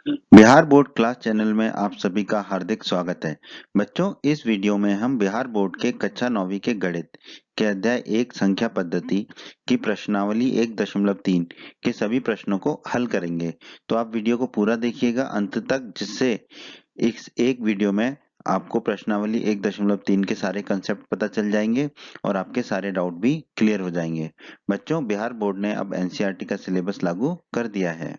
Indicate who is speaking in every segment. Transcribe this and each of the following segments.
Speaker 1: Bihar board class channel में आप सभी का हार्दिक स्वागत है। बच्चों, इस वीडियो में हम बिहार बोर्ड के कक्षा 9वीं के गणित के अध्याय 1 संख्या पद्धति की प्रश्नावली 1.3 के सभी प्रश्नों को हल करेंगे। तो आप वीडियो को पूरा देखिएगा अंत तक, जिससे इस एक वीडियो में आपको प्रश्नावली 1.3 के सारे कंसेप्ट पता चल जाएंगे और आपके सारे डाउट भी क्लियर हो जाएंगे। बच्चों, बिहार बोर्ड ने अब एनसीईआरटी का सिलेबस लागू कर दिया है।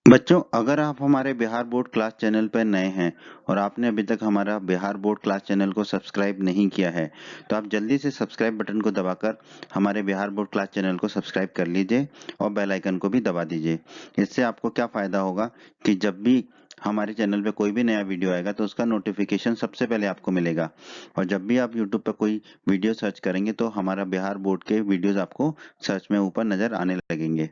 Speaker 1: बच्चों, अगर आप हमारे बिहार बोर्ड क्लास चैनल पर नए हैं और आपने अभी तक हमारा बिहार बोर्ड क्लास चैनल को सब्सक्राइब नहीं किया है, तो आप जल्दी से सब्सक्राइब बटन को दबाकर हमारे बिहार बोर्ड क्लास चैनल को सब्सक्राइब कर लीजिए और बेल आइकन को भी दबा दीजिए। इससे आपको क्या फ़ायदा होगा कि जब भी हमारे चैनल पे कोई भी नया वीडियो आएगा तो उसका नोटिफिकेशन सबसे पहले आपको मिलेगा। और जब भी आप यूट्यूब पर कोई वीडियो सर्च करेंगे तो हमारा बिहार बोर्ड के वीडियोस आपको सर्च में ऊपर नज़र आने लगेंगे।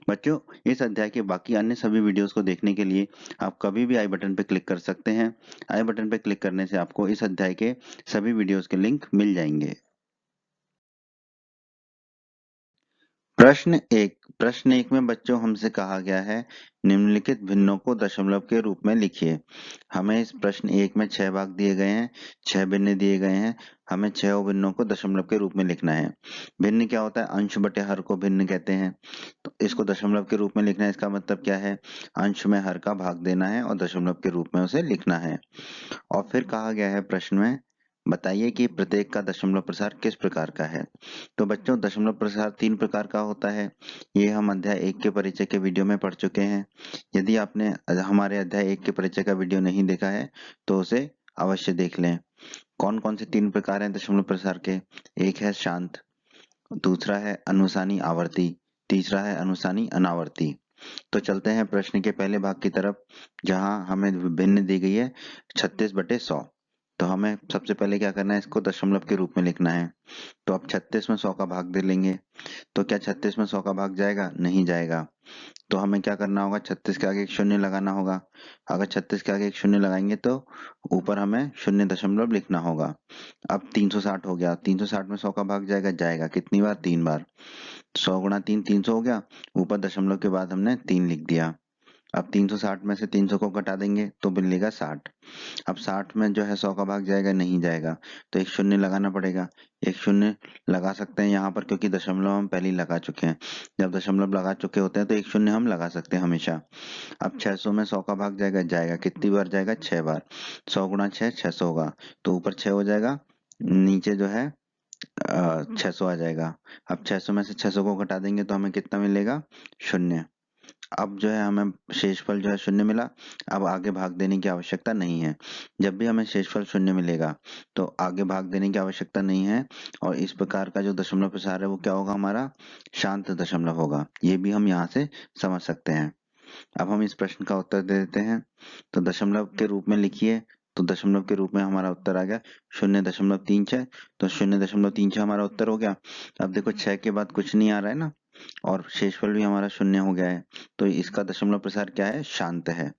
Speaker 1: बच्चों, इस अध्याय के बाकी अन्य सभी वीडियोस को देखने के लिए आप कभी भी आई बटन पर क्लिक कर सकते हैं। आई बटन पर क्लिक करने से आपको इस अध्याय के सभी वीडियोस के लिंक मिल जाएंगे। प्रश्न एक में बच्चों हमसे कहा गया है, निम्नलिखित भिन्नों को दशमलव के रूप में लिखिए। हमें इस प्रश्न एक में 6 भाग दिए गए हैं, 6 भिन्न दिए गए हैं। हमें 6 भिन्नों को दशमलव के रूप में लिखना है। भिन्न क्या होता है? अंश बटे हर को भिन्न कहते हैं। तो इसको दशमलव के रूप में लिखना है, इसका मतलब क्या है? अंश में हर का भाग देना है और दशमलव के रूप में उसे लिखना है। और फिर कहा गया है प्रश्न में, बताइए कि प्रत्येक का दशमलव प्रसार किस प्रकार का है। तो बच्चों, दशमलव प्रसार 3 प्रकार का होता है। ये हम अध्याय 1 के परिचय के वीडियो में पढ़ चुके हैं। यदि आपने हमारे अध्याय 1 के परिचय का वीडियो नहीं देखा है तो उसे अवश्य देख लें। कौन कौन से 3 प्रकार हैं दशमलव प्रसार के? एक है शांत, दूसरा है अनुसानी आवर्ती, तीसरा है अनुसानी अनावर्ती। तो चलते हैं प्रश्न के पहले भाग की तरफ, जहां हमें भिन्न दी गई है 36/100। तो हमें सबसे पहले क्या करना है, इसको दशमलव के रूप में लिखना है। तो अब 36 में 100 का भाग दे लेंगे। तो क्या 36 में 100 का भाग जाएगा? नहीं जाएगा। तो हमें क्या करना होगा? 36 के आगे एक शून्य लगाना होगा। अगर 36 के आगे एक शून्य लगाएंगे तो ऊपर हमें शून्य दशमलव लिखना होगा। अब 360 हो गया। 360 में 100 का भाग जाएगा? जाएगा। कितनी बार? 3 बार। 100 गुणा 3 300 हो गया। ऊपर दशमलव के बाद हमने 3 लिख दिया। अब 360 में से 300 को घटा देंगे तो मिलेगा 60। अब 60 में जो है 100 का भाग जाएगा? नहीं जाएगा। तो एक शून्य लगाना पड़ेगा। एक शून्य लगा सकते हैं यहाँ पर, क्योंकि दशमलव हम पहले ही लगा चुके हैं। जब दशमलव लगा चुके होते हैं तो एक शून्य हम लगा सकते हैं हमेशा। अब 600 में 100 का भाग जाएगा? जाएगा। कितनी बार जाएगा? 6 बार। 100 गुणा 6 600 होगा। तो ऊपर 6 हो जाएगा, नीचे जो है 600 आ जाएगा। अब 600 में से 600 को घटा देंगे तो हमें कितना मिलेगा? शून्य। अब जो है हमें शेषफल जो है शून्य मिला। अब आगे भाग देने की आवश्यकता नहीं है। जब भी हमें शेषफल शून्य मिलेगा तो आगे भाग देने की आवश्यकता नहीं है। और इस प्रकार का जो दशमलव प्रसार है वो क्या होगा? हमारा शांत दशमलव होगा। ये भी हम यहाँ से समझ सकते हैं। अब हम इस प्रश्न का उत्तर दे देते हैं। तो दशमलव के रूप में लिखिए। तो दशमलव के रूप में हमारा उत्तर आ गया 0.36। तो 0.36 हमारा उत्तर हो गया। अब देखो 6 के बाद कुछ नहीं आ रहा है ना, और शेषफल भी हमारा शून्य हो गया है। तो इसका दशमलव प्रसार क्या है? शांत है।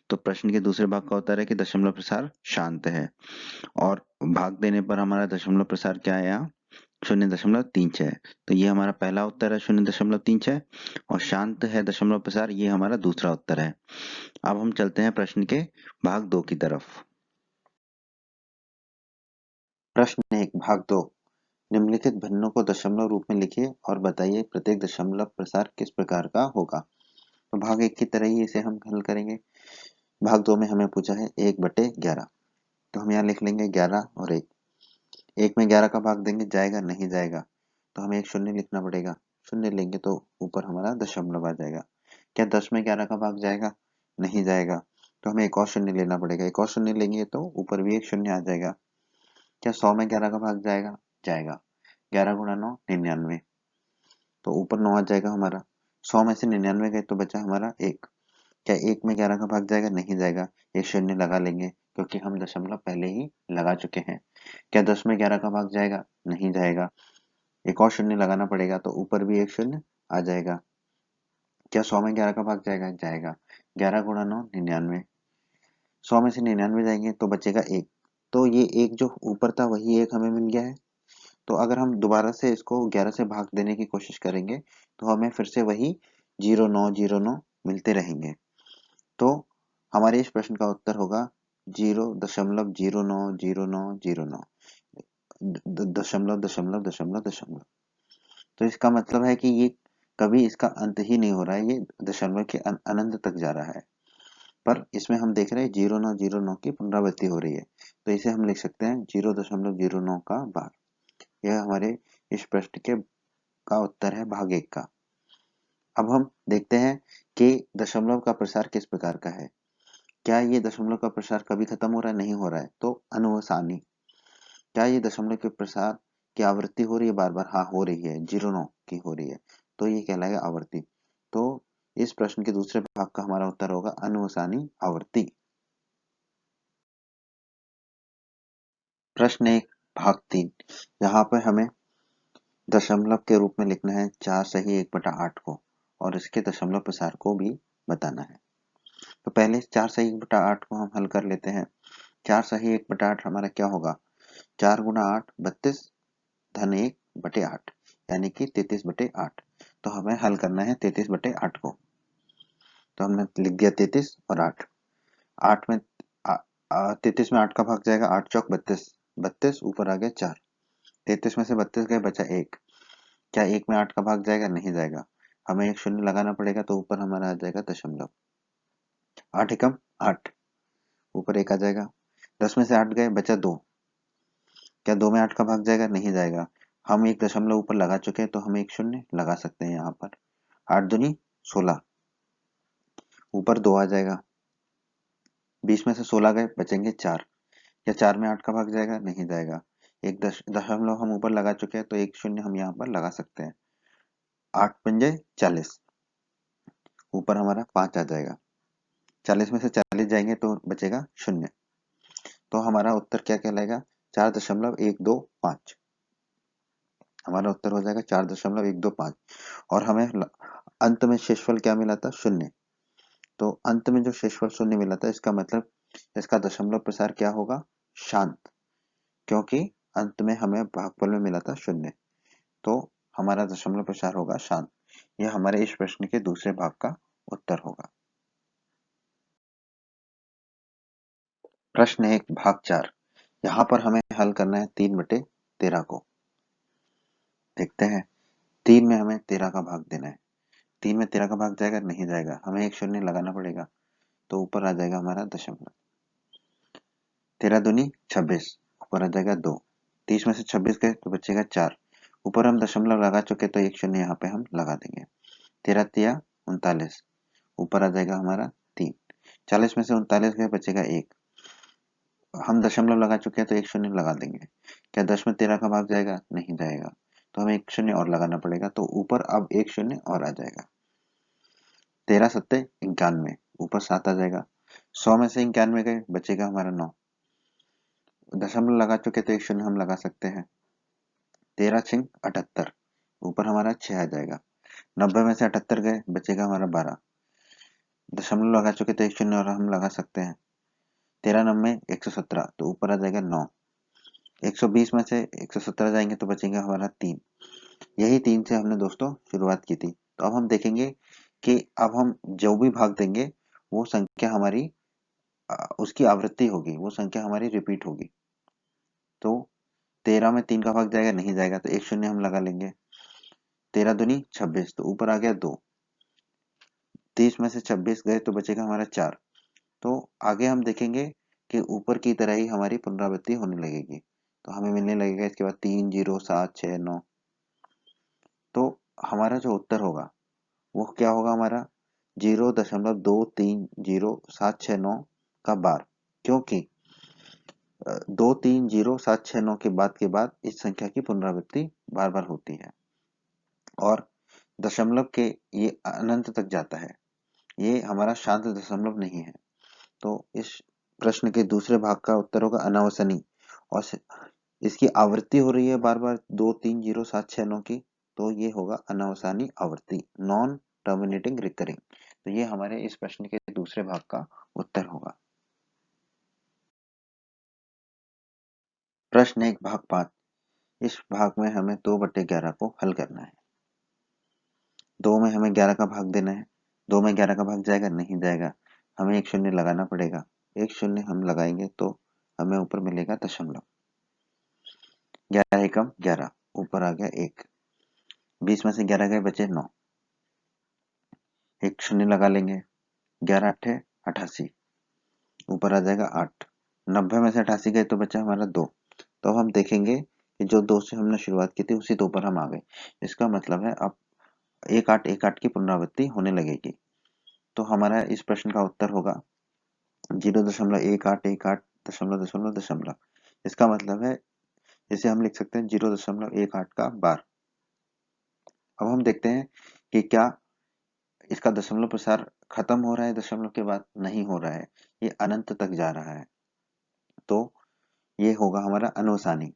Speaker 1: तो प्रश्न के दूसरे भाग का उत्तर है कि दशमलव प्रसार शांत है। और भाग देने पर हमारा दशमलव प्रसार क्या आया? 0.36। तो ये हमारा पहला उत्तर है 0.36। और शांत है दशमलव प्रसार, ये हमारा दूसरा उत्तर है। अब हम चलते हैं प्रश्न के भाग 2 की तरफ। प्रश्न 1 भाग 2, निम्नलिखित भिन्नों को दशमलव रूप में लिखिए और बताइए प्रत्येक दशमलव प्रसार किस प्रकार का होगा। तो भाग 1 की तरह ही इसे हम हल करेंगे। भाग 2 में हमें पूछा है 1/11। तो हम यहाँ लिख लेंगे 11 और 1। 1 में 11 का भाग देंगे? जाएगा? नहीं जाएगा। तो हमें एक शून्य लिखना पड़ेगा। शून्य लेंगे तो ऊपर हमारा दशमलव आ जाएगा। क्या 10 में 11 का भाग जाएगा? नहीं जाएगा। तो हमें एक और शून्य लेना पड़ेगा। एक और शून्य लेंगे तो ऊपर भी एक शून्य आ जाएगा। क्या 100 में 11 का भाग जाएगा? जाएगा। 11 गुणा 9 99। तो ऊपर 9 आ जाएगा हमारा। 100 में से 99 गए तो बचा हमारा 1। क्या 1 में 11 का भाग जाएगा? नहीं जाएगा। एक शून्य लगा लेंगे क्योंकि हम दशमलव पहले ही लगा चुके हैं। क्या 10 में 11 का भाग जाएगा? नहीं जाएगा। एक और शून्य लगाना पड़ेगा तो ऊपर भी एक शून्य आ जाएगा। क्या 100 में 11 का भाग जाएगा? जाएगा। 11 गुणा 9 99। 100 में से 99 जाएंगे तो बचेगा 1। तो ये एक जो ऊपर था वही एक हमें मिल गया है। तो अगर हम दोबारा से इसको 11 से भाग देने की कोशिश करेंगे तो हमें फिर से वही 0.909 मिलते रहेंगे। तो हमारे इस प्रश्न का उत्तर होगा 0.090909 दशमलव दशमलव दशमलव दशमलव। तो इसका मतलब है कि ये कभी इसका अंत ही नहीं हो रहा है, ये दशमलव के अनंत तक जा रहा है। पर इसमें हम देख रहे हैं 0.909 की पुनरावृत्ति हो रही है, तो इसे हम लिख सकते हैं 0.09 का बार। यह हमारे इस प्रश्न के का उत्तर है भाग 1 का। अब हम देखते हैं कि दशमलव का प्रसार किस प्रकार का है। क्या ये दशमलव का प्रसार कभी खत्म हो रहा है? नहीं हो रहा है, तो अनुवसानी। क्या ये दशमलव के प्रसार की आवृत्ति हो रही है बार बार? हाँ, हो रही है, 0.9 की हो रही है, तो ये कहलाएगा आवर्ती। तो इस प्रश्न के दूसरे भाग का हमारा उत्तर होगा अनुवसानी आवर्ती। प्रश्न 1 भाग 3। यहाँ पर हमें दशमलव के रूप में लिखना है 4 सही 1/8 को, और इसके दशमलव प्रसार को भी बताना है। तो पहले 4 सही 1/8 को हम हल कर लेते हैं। 4 सही 1/8 हमारा क्या होगा? 4 गुना 8 32 धन 1/8, यानी कि 33/8। तो हमें हल करना है 33/8 को। तो हमने लिख दिया 33 और 8। 8 में 33 में 8 का भाग जाएगा, 8 चौक 32, 32 ऊपर आ गया 4। 33 में से 32 गए, बचा 1। क्या 1 में 8 का भाग जाएगा? नहीं जाएगा, हमें एक शून्य लगाना पड़ेगा, तो ऊपर हमारा आ जाएगा दशमलव। 8 एकम 8, ऊपर 1 आ जाएगा। 10 में से 8 गए, बचा 2। क्या 2 में 8 का भाग जाएगा? नहीं जाएगा, हम एक दशमलव ऊपर लगा चुके हैं, तो हम एक शून्य लगा सकते हैं यहाँ पर। 8 दूनी 16, ऊपर 2 आ जाएगा। 20 में से 16 गए, बचेंगे 4। क्या 4 में 8 का भाग जाएगा? नहीं जाएगा, एक दशमलव हम ऊपर लगा चुके हैं, तो एक शून्य हम यहाँ पर लगा सकते हैं। 8 पंजे 40, ऊपर हमारा 5 आ जाएगा। 40 में से 40 जाएंगे तो बचेगा शून्य। तो हमारा उत्तर क्या कहलाएगा? 4.125। हमारा उत्तर हो जाएगा 4.125। और हमें अंत में शेषफल क्या मिला था? शून्य। तो अंत में जो शेषफल शून्य मिला था, इसका मतलब इसका दशमलव प्रसार क्या होगा? शांत, क्योंकि अंत में हमें भागफल में मिला था शून्य। तो हमारा दशमलव प्रसार होगा शांत। यह हमारे इस प्रश्न के दूसरे भाग का उत्तर होगा। प्रश्न 1 भाग 4। यहाँ पर हमें हल करना है 3/13 को। देखते हैं, 3 में हमें 13 का भाग देना है। 3 में 13 का भाग जाएगा? नहीं जाएगा, हमें एक शून्य लगाना पड़ेगा, तो ऊपर आ जाएगा हमारा दशमलव। 13 दूनी 26, ऊपर आ जाएगा 2। 30 में से 26 गए तो बचेगा 4। ऊपर हम दशमलव लगा चुके, तो एक शून्य यहाँ पे हम लगा देंगे। 13 तिया 39, ऊपर आ जाएगा हमारा 3। 40 में से 39 गए, बचेगा 1। हम दशमलव लगा चुके हैं, तो एक शून्य लगा देंगे। क्या 10 में 13 का भाग जाएगा? नहीं जाएगा, तो हमें एक शून्य और लगाना पड़ेगा, तो ऊपर अब एक शून्य और आ जाएगा। 13 सत्ते 91, ऊपर 7 आ जाएगा। 100 में से 91 गए, बचेगा हमारा 9। दशमलव लगा चुके, तो एक शून्य हम लगा सकते हैं। 13 छिंग 78, ऊपर हमारा 6 आ जाएगा। 90 में से 78 गए, बचेगा हमारा 12। दशमलव लगा चुके, तो एक शून्य और हम लगा सकते हैं। 13 नब्बे 117, तो ऊपर आ जाएगा 9। 120 में से 117 जाएंगे, तो बचेगा हमारा 3। यही 3 से हमने दोस्तों शुरुआत की थी। तो अब हम देखेंगे कि अब हम जो भी भाग देंगे, वो संख्या हमारी उसकी आवृत्ति होगी, वो संख्या हमारी रिपीट होगी। तो 13 में 3 का भाग जाएगा? नहीं जाएगा, तो एक शून्य हम लगा लेंगे। 13 दूनी 26, तो ऊपर आ गया 2। 30 में से 26 गए, तो बचेगा हमारा 4। तो आगे हम देखेंगे कि ऊपर की तरह ही हमारी पुनरावृत्ति होने लगेगी। तो हमें मिलने लगेगा इसके बाद 3 0 7 6 9। तो हमारा जो उत्तर होगा वो क्या होगा? हमारा 0.230769 का बार, क्योंकि 230769 के बाद इस संख्या की पुनरावृत्ति बार बार होती है, और दशमलव के ये अनंत तक जाता है। ये हमारा शांत दशमलव नहीं है। तो इस प्रश्न के दूसरे भाग का उत्तर होगा अनावसनी, और इसकी आवृत्ति हो रही है बार बार 230769 की, तो ये होगा अनावसानी आवृत्ति, नॉन टर्मिनेटिंग रिकरिंग। तो ये हमारे इस प्रश्न के दूसरे भाग का उत्तर होगा। प्रश्न 1 भाग 5। इस भाग में हमें 2/11 को हल करना है। 2 में हमें 11 का भाग देना है। 2 में 11 का भाग जाएगा? नहीं जाएगा। हमें एक शून्य लगाना पड़ेगा। एक शून्य हम लगाएंगे तो हमें ऊपर मिलेगा दशमलव। 11 एकम 11, ऊपर आ गया 1। 20 में से 11 गए, बचे 9। एक शून्य लगा लेंगे। 11 अट्ठे 88, ऊपर आ जाएगा 8। 90 में से 88 गए तो बचा हमारा 2। तो अब हम देखेंगे कि जो 2 से हमने शुरुआत की थी उसी 2 पर हम आ गए। इसका मतलब है अब 1 8 की पुनरावृत्ति होने लगेगी। तो हमारा इस प्रश्न का उत्तर होगा 0.1818 .दशमलव। इसका मतलब है इसे हम लिख सकते हैं 0.18 का बार। अब हम देखते हैं कि क्या इसका दशमलव प्रसार खत्म हो रहा है दशमलव के बाद? नहीं हो रहा है, ये अनंत तक जा रहा है। तो ये होगा हमारा अनुसानी।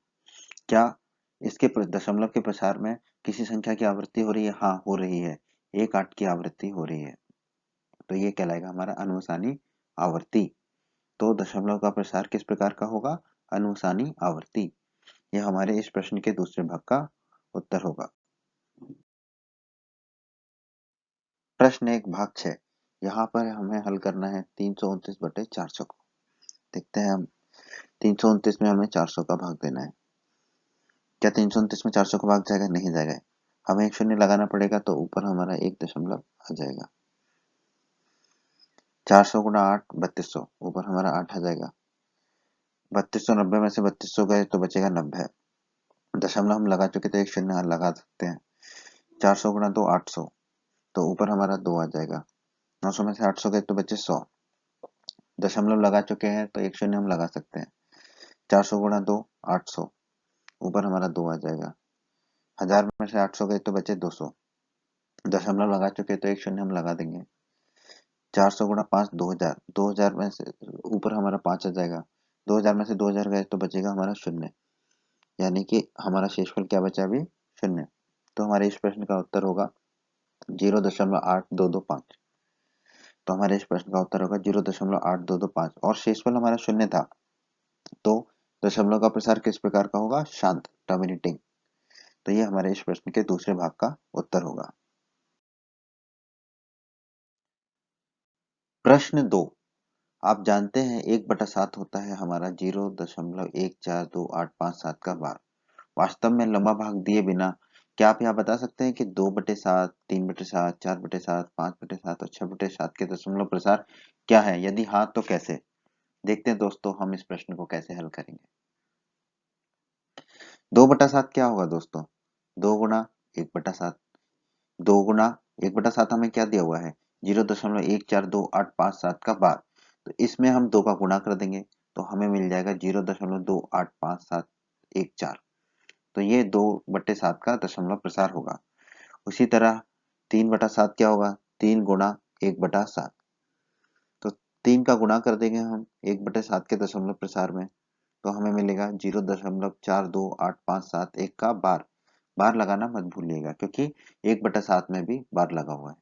Speaker 1: क्या इसके दशमलव के प्रसार में किसी संख्या की आवृत्ति हो रही है? हाँ, हो रही है। 1 8 की आवृत्ति हो रही है। तो ये कहलाएगा हमारा अनुसानी आवर्ती। तो दशमलव का प्रसार किस प्रकार का होगा? अनुसानी आवर्ती। यह हमारे इस प्रश्न के दूसरे भाग का उत्तर होगा। प्रश्न 1 भाग 6। यहाँ पर हमें हल करना है 329/400 को। देखते हैं हम 329 में हमें 400 का भाग देना है। क्या 329 में 400 का भाग जाएगा? नहीं जाएगा। हमें एक शून्य लगाना पड़ेगा तो ऊपर हमारा 1 दशमलव आ जाएगा। 400 गुणा 8 3200, ऊपर हमारा 8 आ जाएगा। 3200 90 में से 3200 गए तो बचेगा 90। दशमलव हम लगा चुके थे, एक शून्य लगा सकते हैं। 400 गुणा 2 800, तो ऊपर हमारा 2 आ जाएगा। 900 में से 800 गए तो बचे 100। दशमलव लगा चुके हैं तो एक शून्य हम लगा सकते हैं। 400 गुणा 2 800, ऊपर हमारा 2 आ जाएगा। 1000 में से 800 गए तो बचे 200। दशमलव लगा चुके तो एक शून्य हम लगा देंगे। 400 गुणा 5 2000, 2000 में से ऊपर हमारा 5 आ जाएगा। 2000 में से 2000 गए तो बचेगा हमारा शून्य, यानी कि हमारा शेषफल क्या बचा अभी? शून्य। तो हमारे इस प्रश्न का उत्तर होगा 0.8225। तो हमारे इस प्रश्न का उत्तर होगा 0.8225 और शेषफल हमारा शून्य था। तो दशमलव का प्रसार किस प्रकार का होगा? शांत, टर्मिनेटिंग। तो ये हमारे इस प्रश्न के दूसरे भाग का उत्तर होगा। प्रश्न 2। आप जानते हैं 1/7 होता है हमारा 0.142857 का भाग। वास्तव में लंबा भाग दिए बिना क्या आप यह बता सकते हैं कि 2/7, 3/7, 4/7, 5/7 और 6/7 के दशमलव प्रसार क्या है? यदि हाँ तो कैसे? देखते हैं दोस्तों हम इस प्रश्न को कैसे हल करेंगे। 2/7 क्या होगा दोस्तों? 2 गुणा 1/7। 2 गुणा 1/7 हमें क्या दिया हुआ है? 0.142857 का बार। तो इसमें हम 2 का गुणा कर देंगे तो हमें मिल जाएगा 0.285714। तो ये 2/7 का दशमलव प्रसार होगा। उसी तरह 3/7 क्या होगा? 3 गुणा 1/7। तो 3 का गुणा कर देंगे हम 1/7 के दशमलव प्रसार में तो हमें मिलेगा 0.428571 का बार। बार लगाना मत भूलिएगा क्योंकि 1/7 में भी बार लगा हुआ है।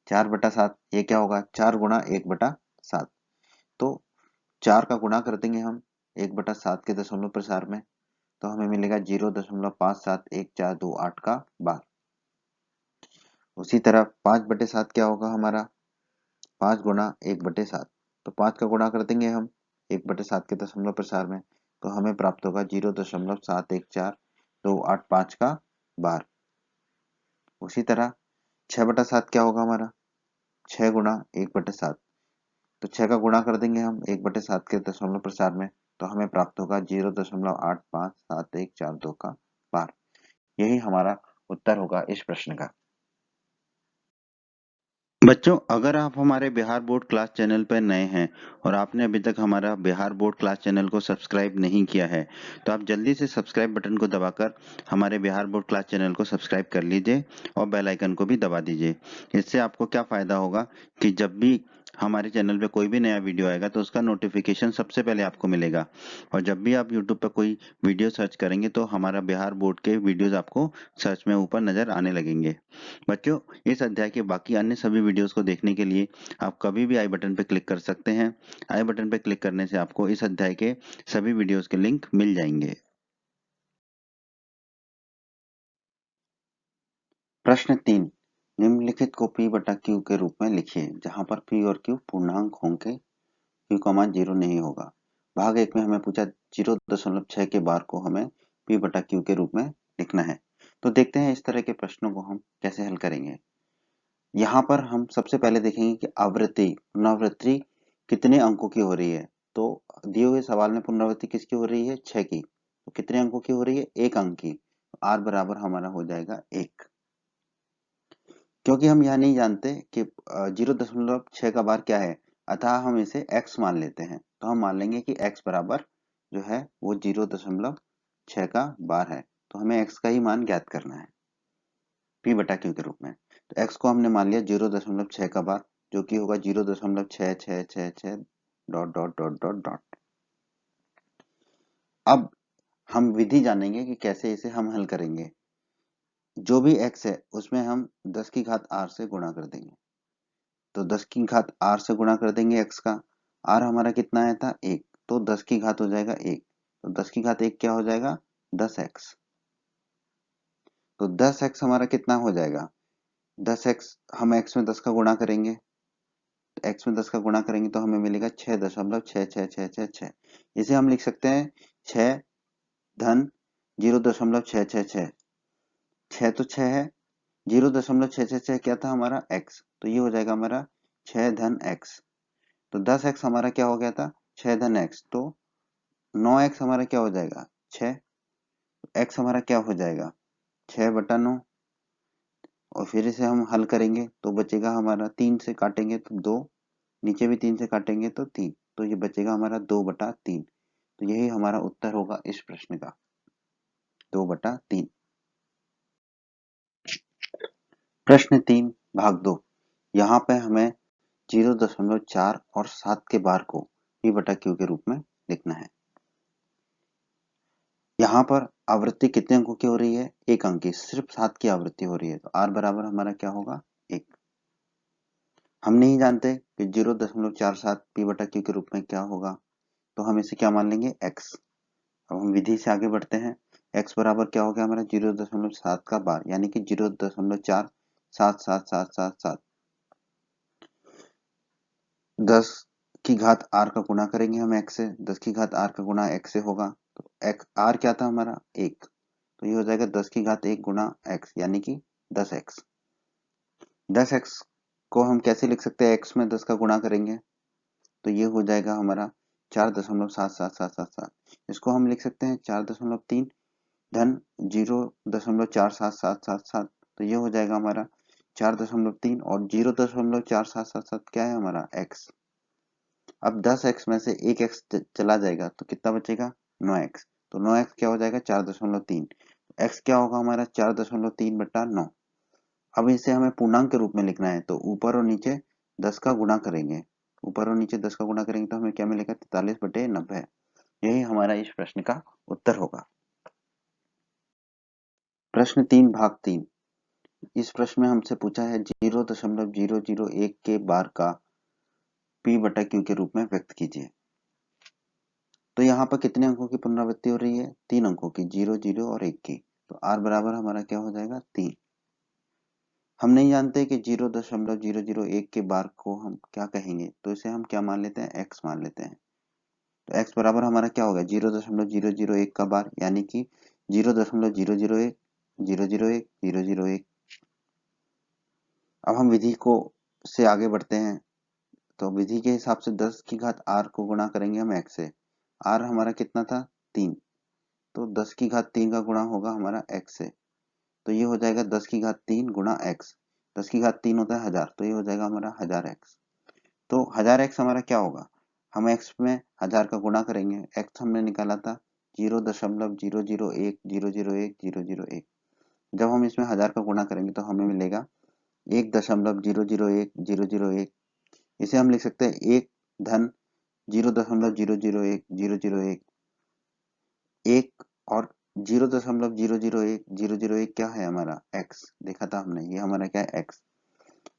Speaker 1: 4/7 ये क्या होगा? 4 गुणा 1/7। तो 4 का गुणा कर देंगे हम 1/7 के दशमलव प्रसार में तो हमें मिलेगा 0.571428 का बार। उसी तरह 5/7 क्या होगा हमारा? 5 गुणा 1/7। तो 5 का गुणा कर देंगे हम 1/7 के दशमलव प्रसार में तो हमें प्राप्त होगा 0.714285 का बार। उसी तरह 6/7 क्या होगा हमारा? 6 गुणा 1/7। तो 6 का गुणा कर देंगे हम 1/7 के दशमलव प्रसार में तो हमें प्राप्त होगा 0.857142 का बार। यही हमारा उत्तर होगा इस प्रश्न का। बच्चों, अगर आप हमारे बिहार बोर्ड क्लास चैनल पर नए हैं और आपने अभी तक हमारा बिहार बोर्ड क्लास चैनल को सब्सक्राइब नहीं किया है तो आप जल्दी से सब्सक्राइब बटन को दबाकर हमारे बिहार बोर्ड क्लास चैनल को सब्सक्राइब कर लीजिए और बेल आइकन को भी दबा दीजिए। इससे आपको क्या फ़ायदा होगा कि जब भी हमारे चैनल पे कोई भी नया वीडियो आएगा तो उसका नोटिफिकेशन सबसे पहले आपको मिलेगा और जब भी आप यूट्यूब पर कोई वीडियो सर्च करेंगे तो हमारा बिहार बोर्ड के वीडियोज़ आपको सर्च में ऊपर नज़र आने लगेंगे। बच्चों, इस अध्याय के बाकी अन्य सभी वीडियोस को देखने के लिए आप कभी भी आई बटन पर क्लिक कर सकते हैं। आई बटन पर क्लिक करने से आपको इस अध्याय के सभी वीडियोस के लिंक मिल जाएंगे। प्रश्न 3। निम्नलिखित को p बटा q के रूप में लिखिए जहां पर p और q पूर्णांक होंगे, q का मान 0 नहीं होगा। भाग 1 में हमें पूछा 0.6 के बार को हमें p बटा q के रूप में लिखना है। तो देखते हैं इस तरह के प्रश्नों को हम कैसे हल करेंगे। यहाँ पर हम सबसे पहले देखेंगे कि आवृत्ति पुनरावृत्ति कितने अंकों की हो रही है। तो दिए हुए सवाल में पुनरावृत्ति किसकी हो रही है, 6 की। तो कितने अंकों की हो रही है, 1 अंक की। r बराबर हमारा हो जाएगा 1। क्योंकि हम यह नहीं जानते कि 0.6 का बार क्या है, अतः हम इसे x मान लेते हैं। तो हम मान लेंगे कि x बराबर जो है वो 0.6 का बार है। तो हमें x का ही मान ज्ञात करना है p बटा q के रूप में। तो x को हमने मान लिया 0.6 का बार, जो कि होगा 0.6666 dot dot dot dot dot. अब हम विधि जानेंगे कि कैसे इसे हम हल करेंगे। जो भी x है उसमें हम 10 की घात r से गुणा कर देंगे। तो 10 की घात r से गुणा कर देंगे x का। r हमारा कितना आया था, 1। तो 10 की घात हो जाएगा 1। तो 10 की घात 1 क्या हो जाएगा, 10x। तो 10x हमारा कितना हो जाएगा, 10x हम x में 10 का गुणा करेंगे। तो x में 10 का गुणा करेंगे तो हमें मिलेगा 6.6666। इसे हम लिख सकते हैं 6 धन 0.666। 6 तो 6 है, 0.666 क्या था हमारा x। तो ये हो जाएगा हमारा 6 धन x। तो 10x हमारा क्या हो गया था, 6 धन x। तो 9x हमारा क्या हो जाएगा, 6। x हमारा क्या हो जाएगा, 6/9। और फिर इसे हम हल करेंगे तो बचेगा हमारा, 3 से काटेंगे तो 2, नीचे भी 3 से काटेंगे तो 3। तो ये बचेगा हमारा 2/3। तो यही हमारा उत्तर होगा इस प्रश्न का, 2/3। प्रश्न 3 भाग 2। यहाँ पे हमें 0.4 और 7 के बार को p बटा q के रूप में लिखना है। यहाँ पर आवृत्ति कितने अंकों की हो रही है, 1 अंक की, सिर्फ 7 की आवृत्ति हो रही है। तो r बराबर हमारा क्या होगा, 1। हम नहीं जानते कि 0.47 p बटा q के रूप में क्या होगा, तो हम इसे क्या मान लेंगे, x। अब हम विधि से आगे बढ़ते हैं। x बराबर क्या हो गया हमारा, 0.7 का बार, यानी कि 0.477777। 10 की घात r का गुणा करेंगे हम x से। 10 की घात r का गुणा x से होगा। तो x r क्या था हमारा, 1। तो ये हो जाएगा 10 की घात 1 गुणा x, यानी कि 10x। 10x को हम कैसे लिख सकते हैं, x में 10 का गुणा करेंगे तो ये हो जाएगा हमारा 4.77777। इसको हम लिख सकते हैं 4.3 धन 0.47777। तो ये हो जाएगा हमारा 4.3 और 0.4777 क्या है हमारा, x। अब 10x में से एक x चला जाएगा तो कितना बचेगा, 9x। तो 9x क्या हो जाएगा, 4.3। x क्या होगा हमारा, 4.3/9। अब इसे हमें पूर्णांक के रूप में लिखना है, तो ऊपर और नीचे 10 का गुणा करेंगे। ऊपर और नीचे 10 का गुणा करेंगे तो हमें क्या मिलेगा, 43/90। यही हमारा इस प्रश्न का उत्तर होगा। प्रश्न 3 भाग 3। इस प्रश्न में हमसे पूछा है 0.001 के बार का p बटा q के रूप में व्यक्त कीजिए। तो यहाँ पर कितने अंकों की पुनरावृत्ति हो रही है, 3 अंकों की, 0 0 और 1 की। तो r बराबर हमारा क्या हो जाएगा, 3। हम नहीं जानते कि 0.001 के बार को हम क्या कहेंगे, तो इसे हम क्या मान लेते हैं, x मान लेते हैं। तो x बराबर हमारा क्या होगा, 0.001 का बार, यानी कि 0.001 001 001। अब हम विधि को से आगे बढ़ते हैं। तो विधि के हिसाब से 10 की घात r को गुणा करेंगे हम x से। r हमारा कितना था, 3। तो 10 की घात 3 का गुणा होगा हमारा x से। तो ये हो जाएगा 10 की घात 3 गुणा x। 10 की घात 3 होता है 1000, तो ये हो जाएगा हमारा 1000x। तो 1000x हमारा क्या होगा, हम x में 1000 का गुणा करेंगे। x हमने निकाला था 0.001 जब हम इसमें 1000 का गुणा करेंगे तो हमें मिलेगा 1.001 इसे हम लिख सकते हैं 1 धन 0.001 1 और 0.001 क्या है हमारा, x। देखा था हमने, ये हमारा क्या है, x।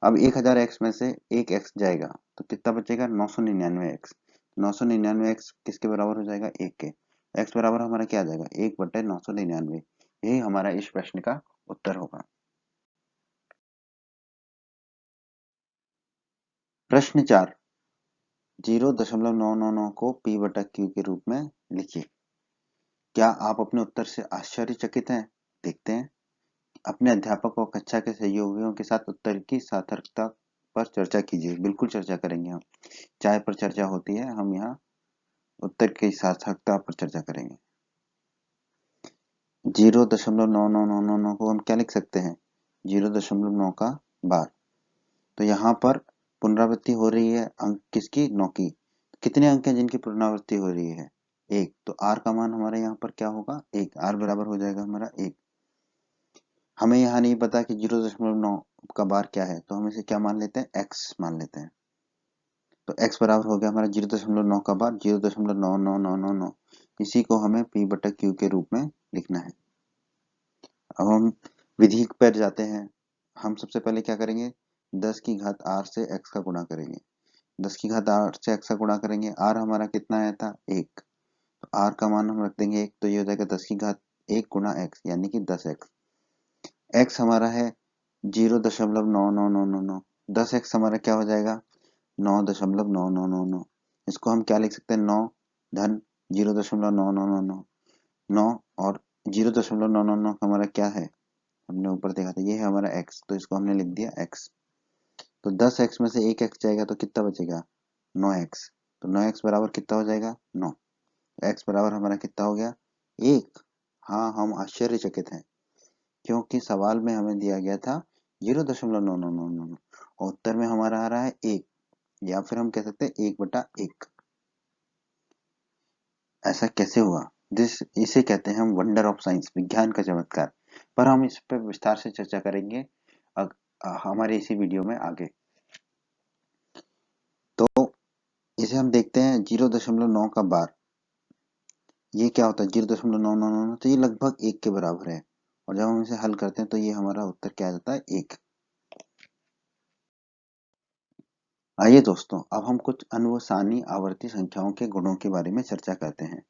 Speaker 1: अब 1000x में से एक x जाएगा तो कितना बचेगा, 999x। 999x किसके बराबर हो जाएगा, 1 के। x बराबर हमारा क्या आ जाएगा, 1/999। यही हमारा इस प्रश्न का उत्तर होगा। प्रश्न 4, 0.999 को P बटा Q के रूप में लिखिए। क्या आप अपने उत्तर से आश्चर्यचकित हैं? देखते हैं। अपने अध्यापक और कक्षा के सहयोगियों के साथ उत्तर की सार्थकता पर चर्चा कीजिए। बिल्कुल चर्चा करेंगे हम। चाय पर चर्चा होती है, हम यहाँ उत्तर की सार्थकता पर चर्चा करेंगे। 0.99999 को हम क्या लिख सकते हैं? 0.9 का बार। तो यहाँ पर पुनरावृत्ति हो रही है अंक किसकी? 9 की। कितने अंक हैं जिनकी पुनरावृत्ति हो रही है? 1। तो r का मान हमारे यहाँ पर क्या होगा? 1। r बराबर हो जाएगा हमारा 1। हमें यहाँ नहीं पता कि 0.9 का बार क्या है, तो हम इसे क्या मान लेते हैं? x मान लेते हैं। तो x बराबर हो गया हमारा 0.9 का बार 0.99999। इसी को हमें p बटा q के रूप में लिखना है। अब हम विधि पर जाते हैं। हम सबसे पहले क्या करेंगे? 10 की घात r से x का गुणा करेंगे। 10 की घात r से x का गुणा करेंगे। r हमारा कितना आया था? 1। तो r का मान हम रख देंगे 1, तो ये हो जाएगा 10 की घात 1 गुणा x यानी कि 10x। x हमारा है 0.9999। 10x हमारा क्या हो जाएगा? 9.9999। इसको हम क्या लिख सकते हैं? 9 धन 0.9999। 9 और 0.999 हमारा क्या है? हमने ऊपर देखा था, ये है हमारा x, तो इसको हमने लिख दिया x। तो 10x में से 1x जाएगा तो कितना बचेगा? 9x। तो 9x बराबर कितना हो जाएगा? 9। x बराबर हमारा कितना हो गया? 1। हाँ, हम आश्चर्यचकित हैं क्योंकि सवाल में हमें दिया गया था 0.999 और उत्तर में हमारा आ रहा है 1, या फिर हम कह सकते हैं 1/1। ऐसा कैसे हुआ? इसे कहते हैं हम वंडर ऑफ साइंस, विज्ञान का चमत्कार। पर हम इस पर विस्तार से चर्चा करेंगे हमारे इसी वीडियो में आगे। तो इसे हम देखते हैं 0.9 का बार। ये क्या होता है? 0.999, तो ये लगभग 1 के बराबर है। और जब हम इसे हल करते हैं तो ये हमारा उत्तर क्या आ जाता है? 1। आइए दोस्तों, अब हम कुछ अनुसानी आवर्ती संख्याओं के गुणों के बारे में चर्चा करते हैं।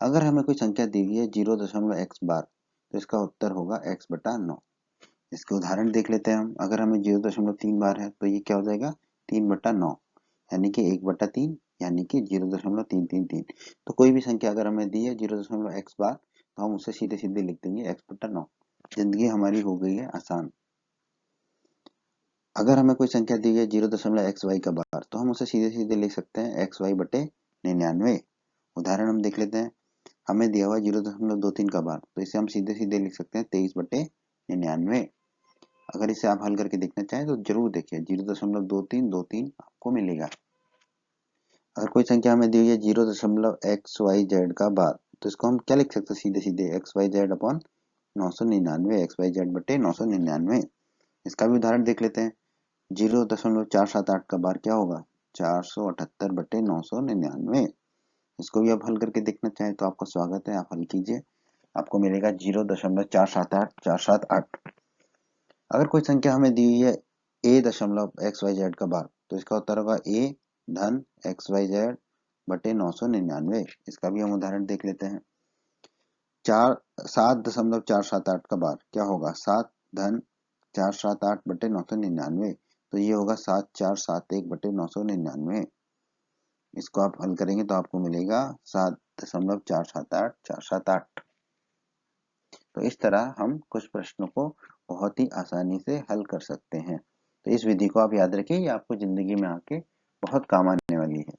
Speaker 1: अगर हमें कोई संख्या दी हुई है 0.x बार, तो इसका उत्तर होगा x बटा 9। इसके उदाहरण देख लेते हैं हम। अगर हमें 0.3 बार है तो ये क्या हो जाएगा? 3/9 यानी कि 1/3 यानी कि 0.333। तो कोई भी संख्या अगर हमें दी है 0.x बार, तो हम उसे सीधे सीधे लिख देंगे x/9। जिंदगी हमारी हो गई है आसान। अगर हमें कोई संख्या दी है 0.xy का बार, तो हम उसे सीधे सीधे लिख सकते हैं xy/99। उदाहरण हम देख लेते हैं। हमें दिया हुआ 0.23 का बार, तो इसे हम सीधे सीधे लिख सकते हैं 23/99। अगर इसे आप हल करके देखना चाहें तो जरूर देखिए, 0.2323 आपको मिलेगा। अगर कोई संख्या हमें दी हुई है 0.xyz का बार, तो इसको हम क्या लिख सकते हैं? सीधे सीधे xyz/999, xyz/999। इसका भी उदाहरण देख लेते हैं। 0.478 का बार क्या होगा? 478/999। इसको भी आप हल करके देखना चाहें तो आपका स्वागत है, आप हल कीजिए। आपको मिलेगा 0.478478। अगर कोई संख्या हमें दी हुई है a.xyz का बार, तो इसका उत्तर होगा a धन xyz/999। इसका भी हम उदाहरण देख लेते हैं। 7.478 का बार क्या होगा? 7 धन 478/999। तो ये होगा 7471/999। इसको आप हल करेंगे तो आपको मिलेगा 7.478478। तो इस तरह हम कुछ प्रश्नों को बहुत ही आसानी से हल कर सकते हैं। तो इस विधि को आप याद रखिए, ये आपको जिंदगी में आके बहुत काम आने वाली है।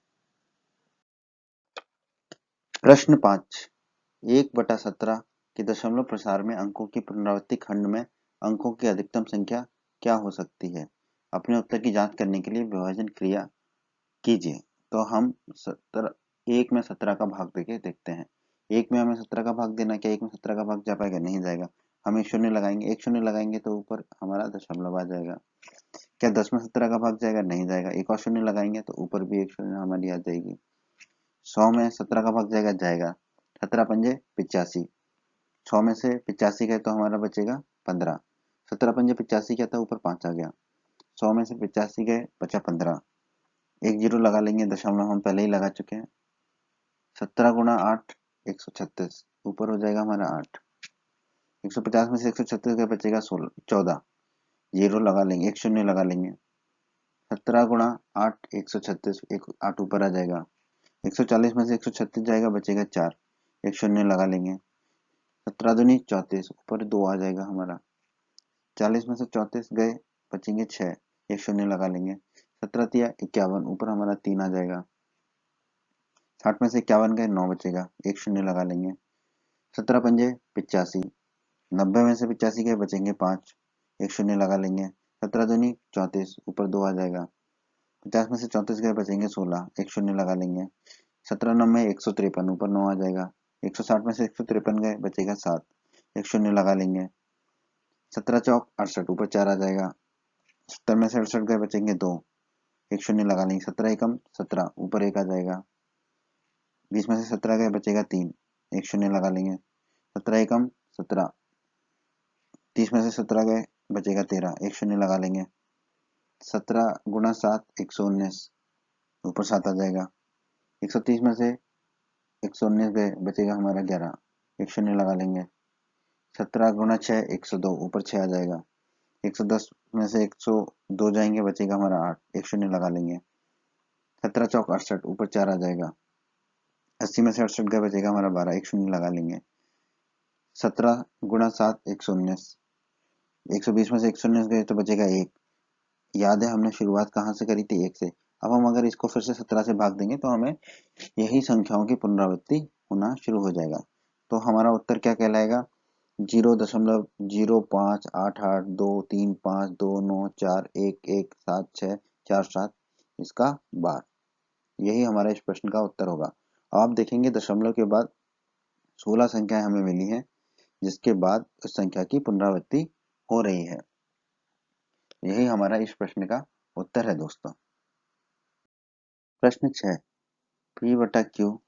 Speaker 1: प्रश्न 5, 1/17 के दशमलव प्रसार में अंकों की पुनरावृत्ति खंड में अंकों की अधिकतम संख्या क्या हो सकती है? अपने उत्तर की जांच करने के लिए विभाजन क्रिया कीजिए। तो हम 1 में 17 का भाग देके देखते हैं। 1 में हमें 17 का भाग देना, क्या 1 में 17 का भाग जा पाएगा? नहीं जाएगा। हम एक शून्य लगाएंगे, एक शून्य लगाएंगे तो ऊपर हमारा दशमलव आ जाएगा। क्या 10 में 17 का भाग जाएगा? नहीं जाएगा। एक और शून्य लगाएंगे तो ऊपर भी एक शून्य हमारी आ जाएगी। 100 में 17 का भाग जाएगा? जाएगा। 17 पंजे 85। 100 में से 85 गए तो हमारा बचेगा 15। 17 पंजे 85 क्या था? ऊपर 5 आ गया। 100 में से 85 गए, बचा 15। एक जीरो लगा लेंगे, दशमलव हम पहले ही लगा चुके हैं। 17 गुणा 8 136, ऊपर हो जाएगा हमारा 8। 150 में से 136 का बचेगा 14। जीरो लगा लेंगे, एक शून्य लगा लेंगे। 17 गुणा 8 136, 8 ऊपर आ जाएगा। 140 में से 136 जाएगा, बचेगा 4, एक शून्य लगा लेंगे। 17 दूनी 34, ऊपर 2 आ जाएगा हमारा। 40 में से 34 गए, बचेंगे 6, एक शून्य लगा लेंगे। 17 तिया 51, ऊपर हमारा 3 आ जाएगा। 60 में से 51 गए, 9 बचेगा, एक शून्य लगा लेंगे। 17 पंजे 85, 90 में से 85 गए, बचेंगे 5, एक शून्य लगा लेंगे। 17 दूनी 34, ऊपर 2 आ जाएगा। 50 में से 34 गए, बचेंगे 16, एक शून्य लगा लेंगे। 17 9 153, ऊपर 9 आ जाएगा। 160 में से 153 गए, बचेगा 7, एक शून्य लगा लेंगे। 17 चौक 68, ऊपर 4 आ जाएगा। 70 में से 68 गए, बचेंगे 2, एक शून्य लगा लेंगे। 17 एकम 17, ऊपर 1 आ जाएगा। 20 में से 17 गए, बचेगा 3, एक शून्य लगा लेंगे। 17 एकम 17, 30 में से 17 गए, बचेगा 13, एक शून्य लगा लेंगे। 17 गुणा 7 119, ऊपर 7 आ जाएगा। 130 में से 119 गए, बचेगा हमारा 11, एक शून्य लगा लेंगे। 17 गुणा 6 102, ऊपर 6 आ जाएगा। 110 में से 102 जाएंगे, बचेगा हमारा 8, एक शून्य लगा लेंगे। 17 चौक 68, ऊपर 4 आ जाएगा। 80 में से 68 गए, बचेगा हमारा 12, एक शून्य लगा लेंगे। 17 गुणा 7 119, 120 में से 119 गए तो बचेगा 1। याद है हमने शुरुआत कहाँ से करी थी? 1 से। अब हम अगर इसको फिर से 17 से भाग देंगे तो हमें यही संख्याओं की पुनरावृत्ति होना शुरू हो जाएगा। तो हमारा उत्तर क्या कहलाएगा? 0.0588235294117 इसका बार। यही हमारा इस प्रश्न का उत्तर होगा। आप देखेंगे दशमलव के बाद 16 संख्याएं हमें मिली हैं, जिसके बाद उस संख्या की पुनरावृत्ति हो रही है। यही हमारा इस प्रश्न का उत्तर है दोस्तों। प्रश्न 6, P बटा Q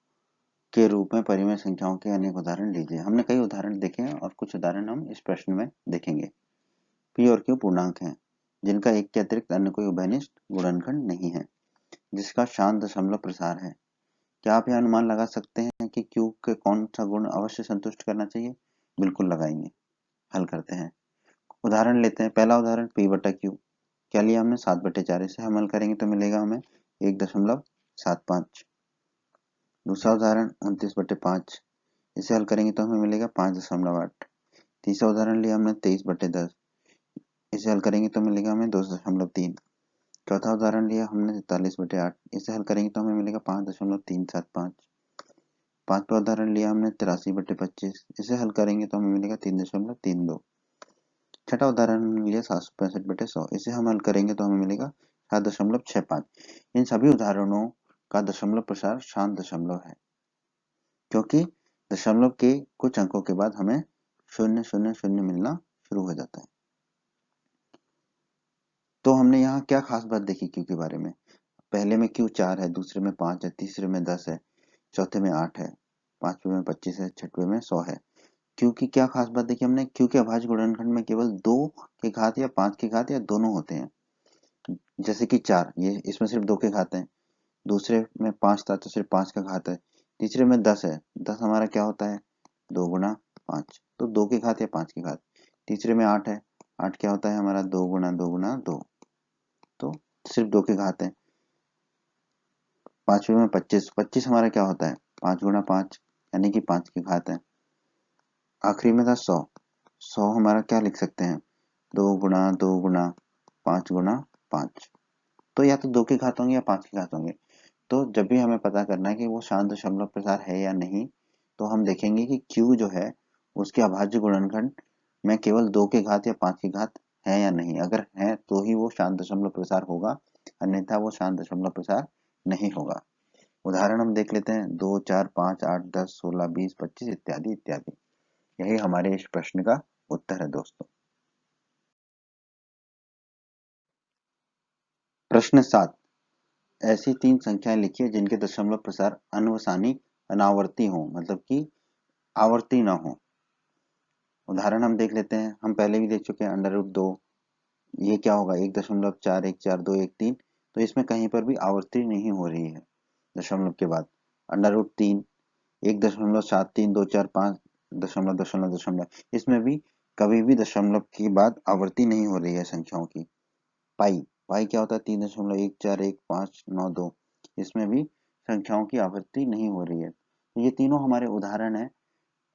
Speaker 1: के रूप में परिमेय संख्याओं के अनेक उदाहरण लीजिए। हमने कई उदाहरण देखे हैं और कुछ उदाहरण हम इस प्रश्न में देखेंगे। P और Q पूर्णांक हैं जिनका एक के अतिरिक्त अन्य कोई उभयनिष्ठ गुणनखंड नहीं है, जिसका शांत दशमलव प्रसार है। क्या आप यह अनुमान लगा सकते हैं कि Q के कौन सा गुण अवश्य संतुष्ट करना चाहिए? बिल्कुल लगाएंगे। हल करते हैं। उदाहरण लेते हैं। पहला उदाहरण P बटा Q, क्या लिया हमने? 7/4। इसे हम हल करेंगे तो मिलेगा हमें 1.75। दूसरा उदाहरण 29/5, इसे हल करेंगे तो हमें मिलेगा 5.8। तीसरा उदाहरण लिया हमने 23/10, इसे हल करेंगे तो मिलेगा हमें 2.3। चौथा उदाहरण लिया हमने 43/8, इसे हल करेंगे तो हमें मिलेगा 5.375। पांचवा उदाहरण लिया हमने 83/25, इसे हल करेंगे तो हमें मिलेगा 3.32। छठा उदाहरण लिया 765/100, इसे हम हल करेंगे तो हमें मिलेगा 7.65। इन सभी उदाहरणों का दशमलव प्रसार शांत दशमलव है, क्योंकि दशमलव के कुछ अंकों के बाद हमें 000 मिलना शुरू हो जाता है। तो हमने यहाँ क्या खास बात देखी क्यू के बारे में? पहले में क्यू 4 है, दूसरे में 5 है, तीसरे में 10 है, चौथे में 8 है, पांचवे में 25 है, छठवें में 100 है। क्यू की क्या खास बात देखी हमने? क्यू के अभाज्य गुणनखंड में केवल 2 के घात या 5 के घात या दोनों होते हैं। जैसे कि 4, ये इसमें सिर्फ 2 के घात है। दूसरे में 5 था तो सिर्फ 5 का घात है। तीसरे में 10 है, 10 हमारा क्या होता है? 2 गुणा 5, तो 2 के घात या 5 के घात। तीसरे में 8 है, 8 क्या होता है हमारा? 2 गुणा 2 गुणा 2, तो सिर्फ 2 के घात है। पांचवे में 25, 25 हमारा क्या होता है? 5 गुणा 5, यानी कि 5 के घात है। आखिरी में था 100, 100 हमारा क्या लिख सकते हैं? 2 गुणा 2 गुणा 5 गुणा 5, तो या तो 2 के घात होंगे या 5 के घात होंगे। तो जब भी हमें पता करना है कि वो शांत दशमलव प्रसार है या नहीं, तो हम देखेंगे कि Q जो है उसके अभाज्य गुणनखंड में केवल 2 के घात या 5 के घात है या नहीं। अगर है तो ही वो शांत दशमलव प्रसार होगा, अन्यथा वो शांत दशमलव प्रसार नहीं होगा। उदाहरण हम देख लेते हैं। 2 4 5 8 10 16 20 25 इत्यादि इत्यादि। यही हमारे इस प्रश्न का उत्तर है दोस्तों। प्रश्न 7, ऐसी 3 संख्याएं लिखिए जिनके दशमलव प्रसार अनवसानी अनावर्ती हो, मतलब कि आवर्ती ना हो। उदाहरण हम देख लेते हैं। हम पहले भी देख चुके हैं। √2, ये क्या होगा? 1.414213, तो इसमें कहीं पर भी आवर्ती नहीं हो रही है दशमलव के बाद। √3, 1.73245 दशमलव दशमलव दशमलव, इसमें भी कभी भी दशमलव के बाद आवर्ती नहीं हो रही है संख्याओं की। पाई, y क्या होता है 3.141592। इसमें भी संख्याओं की आवृत्ति नहीं हो रही है। तो ये तीनों हमारे उदाहरण है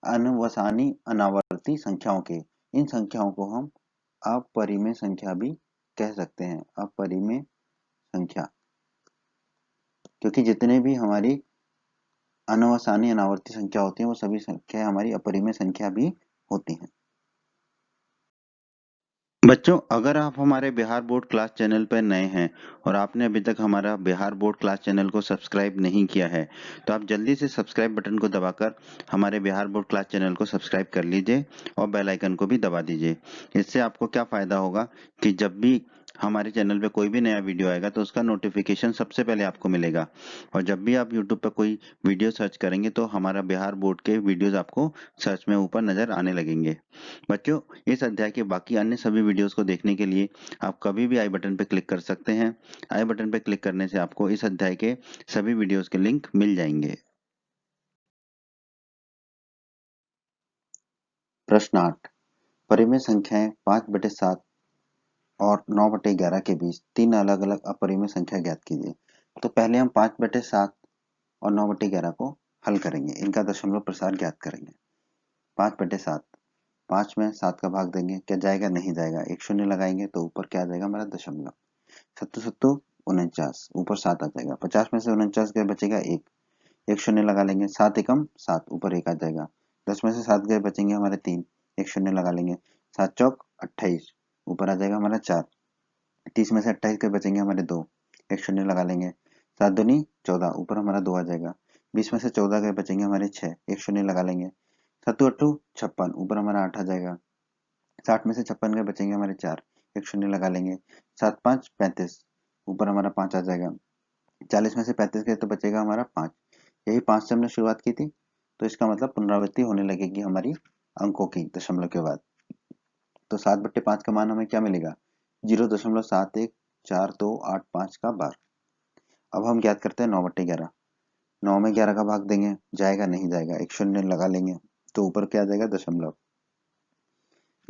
Speaker 1: अनवसानी अनावर्ती संख्याओं के। इन संख्याओं को हम अपरिमेय संख्या भी कह सकते हैं, अपरिमेय संख्या, क्योंकि जितने भी हमारी अनवसानी अनावर्ती संख्या होती है वो सभी संख्या हमारी अपरिमेय संख्या भी होती हैं। बच्चों, अगर आप हमारे बिहार बोर्ड क्लास चैनल पर नए हैं और आपने अभी तक हमारा बिहार बोर्ड क्लास चैनल को सब्सक्राइब नहीं किया है, तो आप जल्दी से सब्सक्राइब बटन को दबाकर हमारे बिहार बोर्ड क्लास चैनल को सब्सक्राइब कर लीजिए और बेल आइकन को भी दबा दीजिए। इससे आपको क्या फ़ायदा होगा कि जब भी हमारे चैनल पे कोई भी नया वीडियो आएगा तो उसका नोटिफिकेशन सबसे पहले आपको मिलेगा, और जब भी आप यूट्यूब पर कोई वीडियो सर्च करेंगे तो हमारा बिहार बोर्ड के वीडियोज़ आपको सर्च में ऊपर नज़र आने लगेंगे। बच्चों, इस अध्याय के बाकी अन्य सभी वीडियोस को देखने के लिए आप कभी भी आई बटन पर क्लिक कर सकते हैं। आई बटन पर क्लिक करने से आपको इस अध्याय के सभी वीडियोस के लिंक मिल जाएंगे। प्रश्न 8, परिमेय संख्याएं 5/7 और 9/11 के बीच तीन अलग अलग अपरिमेय संख्या ज्ञात कीजिए। तो पहले हम 5/7 और 9/11 को हल करेंगे, इनका दशमलव प्रसार ज्ञात करेंगे। 5/7, 5 में 7 का भाग देंगे, क्या जाएगा? नहीं जाएगा। एक शून्य लगाएंगे तो ऊपर क्या आ जाएगा हमारा? दशमलव। सत्तू सत्तू 49, ऊपर 7 आ जाएगा। 50 में से 49 गए, बचेगा 1, एक शून्य लगा लेंगे। 7 एकम 7, ऊपर 1 आ जाएगा। 10 में से 7 गए, बचेंगे हमारे 3, एक शून्य लगा लेंगे। 7 चौक 28, ऊपर आ जाएगा हमारा 4। 30 में से 28 गए, बचेंगे हमारे 2, एक शून्य लगा लेंगे। 7 दूनी 14, ऊपर हमारा 2 आ जाएगा। 20 में से 14 गए, बचेंगे हमारे 6, एक शून्य लगा लेंगे। 7 अट्ठू 56, ऊपर हमारा 8 आ जाएगा। 60 में से 56 गए, बचेंगे हमारे 4, एक शून्य लगा लेंगे। 7 5 35, ऊपर हमारा 5 आ जाएगा। 40 में से 35 गए तो बचेगा हमारा 5। यही 5 से हमने शुरुआत की थी, तो इसका मतलब पुनरावृत्ति होने लगेगी हमारी अंकों की दशमलव के बाद। तो 7/5 का मान हमें क्या मिलेगा? 0.71428 का बार। अब हम ज्ञात करते हैं 9/11। 9 में 11 का भाग देंगे, जाएगा? नहीं जाएगा। एक शून्य लगा लेंगे तो ऊपर क्या आ जाएगा? दशमलव।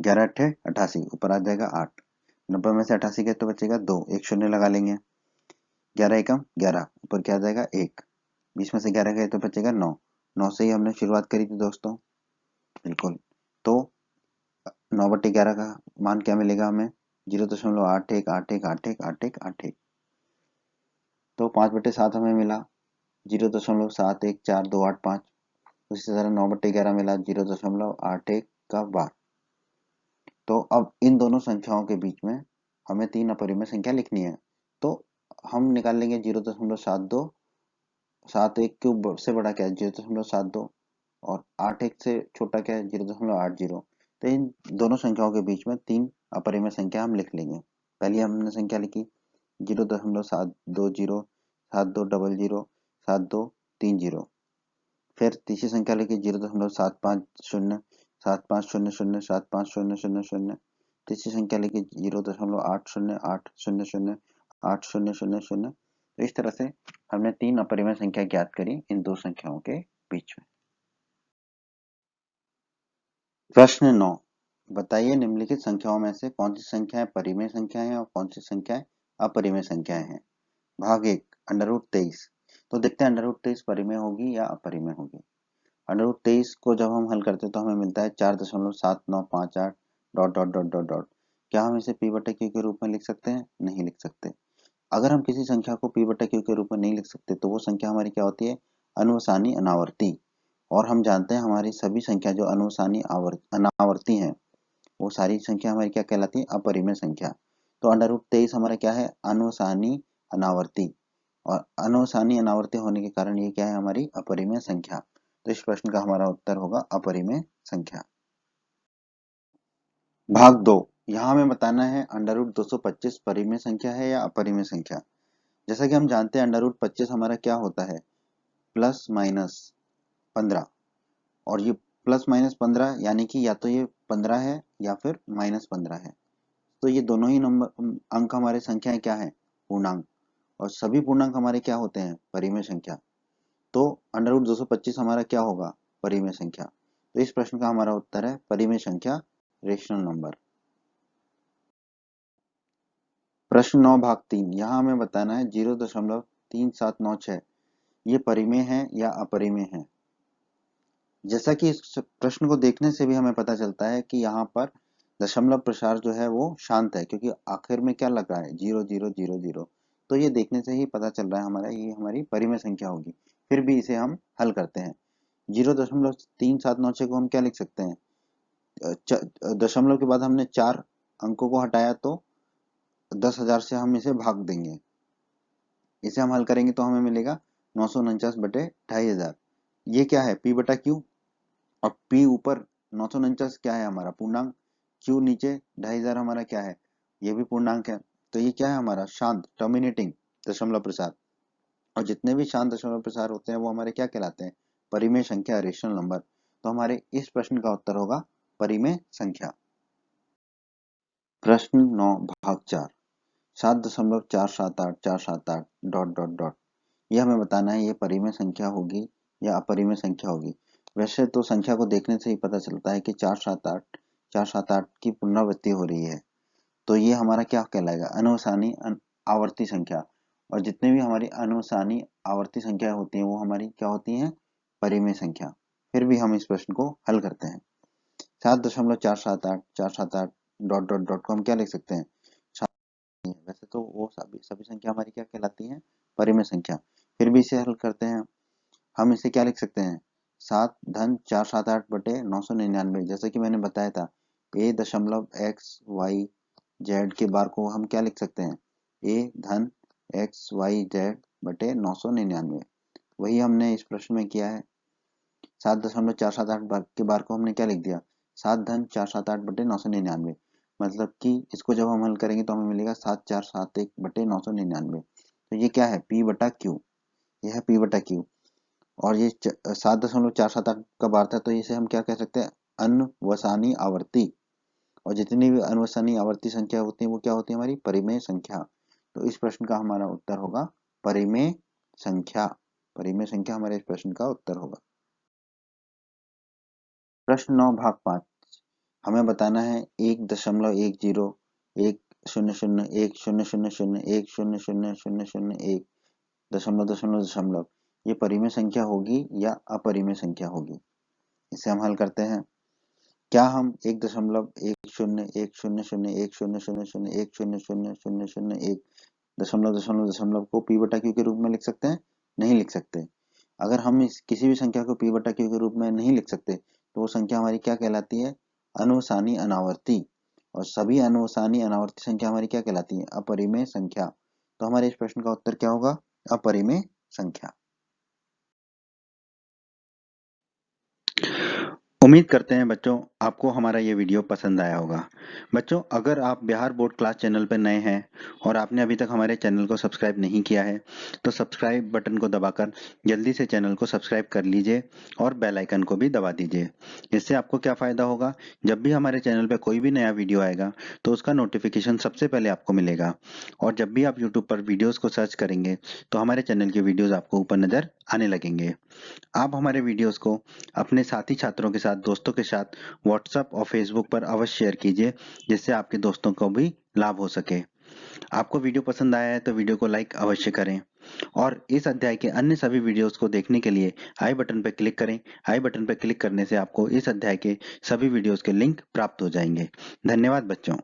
Speaker 1: 11 अट्ठे 88, ऊपर आ जाएगा 8। 90 में से 88 गए तो बचेगा 2, एक शून्य लगा लेंगे। 11 एकम 11, ऊपर क्या आ जाएगा? 1। 20 में से 11 गए तो बचेगा 9। 9 से ही हमने शुरुआत करी थी दोस्तों, बिल्कुल। तो 9/11 का मान क्या मिलेगा हमें? 0.81818181। तो 5/7 हमें मिला 0.714285। उसी तरह 9/11 मिला 0.81 का बार। तो अब इन दोनों संख्याओं के बीच में हमें तीन अपरिमेय संख्या लिखनी है। तो हम निकाल लेंगे 0.72, 71 क्यूब से बड़ा क्या है? 0.72, और 81 से छोटा क्या है? 0.80। तो इन दोनों संख्याओं के बीच में तीन अपरिमेय संख्या हम लिख लेंगे। पहली हमने संख्या लिखी 0.720 7200 7230। फिर तीसरी संख्या लिखी 0.750 7500 750000। तीसरी संख्या लिखी 0.80800 8000। तो इस तरह से हमने तीन अपरिमेय संख्या ज्ञात करी इन दो संख्याओं के बीच में। प्रश्न 9, बताइए निम्नलिखित संख्याओं में से कौन सी संख्याएं परिमेय संख्याएं हैं और कौन सी संख्याएं अपरिमेय संख्याएं हैं। भाग 1, √23। तो देखते हैं √23 परिमेय होगी या अपरिमेय होगी। √23 को जब हम हल करते हैं तो हमें मिलता है 4.7958 dot dot dot dot dot. क्या हम इसे p/q के रूप में लिख सकते हैं? नहीं लिख सकते। अगर हम किसी संख्या को p/q के रूप में नहीं लिख सकते तो वो संख्या हमारी क्या होती है? अनुवसानी अनावर्ती। और हम जानते हैं हमारी सभी संख्या जो अनुवसानी अनावर्ती हैं वो सारी संख्या हमारी क्या कहलाती है? अपरिमेय संख्या। तो √23 हमारा क्या है? अनुवसानी अनावर्ती, और अनुवसानी अनावर्ती होने के कारण ये क्या है? हमारी अपरिमेय संख्या। तो इस प्रश्न का हमारा उत्तर होगा अपरिमेय संख्या। भाग 2, यहाँ हमें बताना है √225 परिमेय संख्या है या अपरिमेय संख्या। जैसा कि हम जानते हैं √25 हमारा क्या होता है? Plus minus 15। और ये प्लस माइनस 15 यानी कि या तो ये 15 है या फिर -15 है। तो ये दोनों ही नंबर अंक हमारे संख्याएं क्या है? पूर्णांक। और सभी पूर्णांक हमारे क्या होते हैं? परिमेय संख्या। तो √225 हमारा क्या होगा? परिमेय संख्या। तो इस प्रश्न का हमारा उत्तर है परिमेय संख्या, रेशनल नंबर। प्रश्न 9 भाग 3। यहाँ हमें बताना है 0.3796 ये परिमेय है या अपरिमेय है। जैसा कि इस प्रश्न को देखने से भी हमें पता चलता है कि यहाँ पर दशमलव प्रसार जो है वो शांत है, क्योंकि आखिर में क्या लग रहा है 0000। तो ये देखने से ही पता चल रहा है हमारा ये हमारी परिमेय संख्या होगी। फिर भी इसे हम हल करते हैं। 0.3796 को हम क्या लिख सकते हैं, दशमलव के बाद हमने 4 अंकों को हटाया तो 10,000 से हम इसे भाग देंगे। इसे हम हल करेंगे तो हमें मिलेगा 949/2500। ये क्या है, p बटा q, और p ऊपर 949 क्या है हमारा पूर्णांक, q नीचे 2500 हमारा क्या है, ये भी पूर्णांक है। तो ये क्या है हमारा शांत टर्मिनेटिंग दशमलव प्रसार। और जितने भी शांत दशमलव प्रसार होते हैं वो हमारे क्या कहलाते हैं, परिमेय संख्या, रेशनल नंबर। तो हमारे इस प्रश्न का उत्तर होगा परिमेय संख्या। प्रश्न 9 भाग 4। 7.478478 ... ये हमें बताना है ये परिमेय संख्या होगी या अपरिमेय संख्या होगी। वैसे तो संख्या को देखने से ही पता चलता है कि 478 की पुनरावृत्ति हो रही है, तो ये हमारा क्या कहलाएगा, अनुसानी आवर्ती संख्या। और जितने भी हमारी अनुसानी आवर्ती संख्या होती हैं वो हमारी क्या होती हैं, परिमेय संख्या। फिर भी हम इस प्रश्न को हल करते हैं। 7.478 ... को हम क्या लिख सकते हैं, वैसे तो वो सभी संख्या हमारी क्या कहलाती हैं, परिमेय संख्या। फिर भी इसे हल करते हैं। हम इसे क्या लिख सकते हैं, 7-478/999। जैसे कि मैंने बताया था a.x.y.z के बार को हम क्या लिख सकते हैं, a.x.y.z/999। वही हमने इस प्रश्न में किया है। 7.478 के बार को हमने क्या लिख दिया, 7-478/999। मतलब कि इसको जब हम हल करेंगे तो हमें मिलेगा 7471/999। तो ये क्या है, p बटा q, यह है p बटा q। और ये 7.478 का बार था, तो इसे हम क्या कह सकते हैं, अनवसानी आवर्ती। और जितनी भी अनवसानी आवर्ती संख्या होती है वो क्या होती है, हमारी परिमेय संख्या। तो इस प्रश्न का हमारा उत्तर होगा परिमेय संख्या। परिमेय संख्या हमारे इस प्रश्न का उत्तर होगा। प्रश्न 9 भाग 5। हमें बताना है 1.10010100010001 दशमलव ये परिमेय संख्या होगी या अपरिमेय संख्या होगी। इसे हम हल करते हैं। क्या हम 1.101010001000100001 दशमलव को p बटा q के रूप में लिख सकते हैं, नहीं लिख सकते। अगर हम इस किसी भी संख्या को p बटा q के रूप में नहीं लिख सकते तो वो संख्या हमारी क्या कहलाती है, अनुसानी अनावर्ती। और सभी अनुसानी अनावर्ती संख्या हमारी क्या कहलाती है, अपरिमेय संख्या। तो हमारे इस प्रश्न का उत्तर क्या होगा, अपरिमेय संख्या। उम्मीद करते हैं बच्चों आपको हमारा ये वीडियो पसंद आया होगा। बच्चों अगर आप बिहार बोर्ड क्लास चैनल पर नए हैं और आपने अभी तक हमारे चैनल को सब्सक्राइब नहीं किया है तो सब्सक्राइब बटन को दबाकर जल्दी से चैनल को सब्सक्राइब कर लीजिए और बेल आइकन को भी दबा दीजिए। इससे आपको क्या फ़ायदा होगा, जब भी हमारे चैनल पर कोई भी नया वीडियो आएगा तो उसका नोटिफिकेशन सबसे पहले आपको मिलेगा। और जब भी आप यूट्यूब पर वीडियोज़ को सर्च करेंगे तो हमारे चैनल के वीडियोज़ आपको ऊपर नज़र आने लगेंगे। आप हमारे वीडियोस को अपने साथी छात्रों के साथ, दोस्तों के साथ व्हाट्सएप और फेसबुक पर अवश्य शेयर कीजिए, जिससे आपके दोस्तों को भी लाभ हो सके। आपको वीडियो पसंद आया है तो वीडियो को लाइक अवश्य करें और इस अध्याय के अन्य सभी वीडियोस को देखने के लिए आई बटन पर क्लिक करें। आई बटन पर क्लिक करने से आपको इस अध्याय के सभी वीडियोस के लिंक प्राप्त हो जाएंगे। धन्यवाद बच्चों।